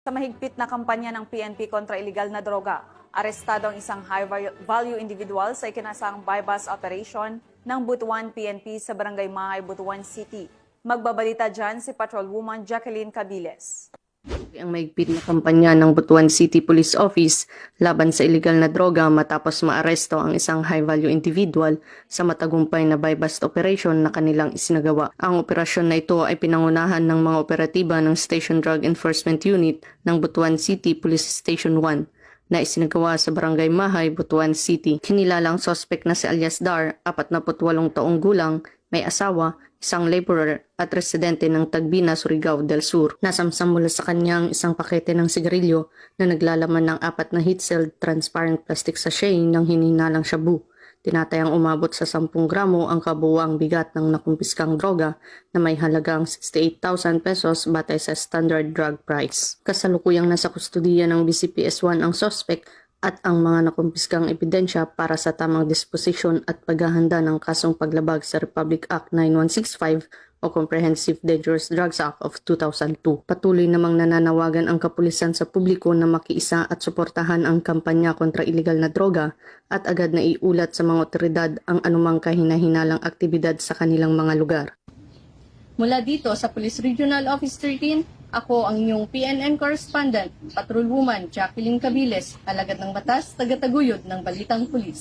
Sa mahigpit na kampanya ng PNP kontra iligal na droga, arestado ang isang high-value individual sa ikinasang buy-bust operation ng Butuan PNP sa Barangay Mahay, Butuan City. Magbabalita dyan si Patrolwoman Jacqueline Cabiles. Ang mahigpit na kampanya ng Butuan City Police Office laban sa iligal na droga matapos maaresto ang isang high-value individual sa matagumpay na buy-bust operation na kanilang isinagawa. Ang operasyon na ito ay pinangunahan ng mga operatiba ng Station Drug Enforcement Unit ng Butuan City Police Station 1 na isinagawa sa Barangay Mahay, Butuan City. Kinilalang suspect na si alias Dar, 48 taong gulang, may asawa, isang laborer at residente ng Tagbina, Surigao del Sur. Nasamsam mula sa kanyang isang pakete ng sigarilyo na naglalaman ng 4 na heat-sealed transparent plastic sachet ng hinihinalang shabu. Tinatayang umabot sa 10 gramo ang kabuuang bigat ng nakumpiskang droga na may halagang 68,000 pesos batay sa standard drug price. Kasalukuyang nasa kustudiya ng BCPS-1 ang suspect at ang mga nakumpiskang ebidensya para sa tamang disposisyon at paghahanda ng kasong paglabag sa Republic Act 9165 o Comprehensive Dangerous Drugs Act of 2002. Patuloy namang nananawagan ang kapulisan sa publiko na makiisa at suportahan ang kampanya kontra iligal na droga at agad na iulat sa mga otoridad ang anumang kahina-hinalang aktibidad sa kanilang mga lugar. Mula dito sa Police Regional Office 13, ako ang inyong PNN correspondent, Patrolwoman Jacqueline Cabiles, alagad ng batas, tagataguyod ng Balitang Pulis.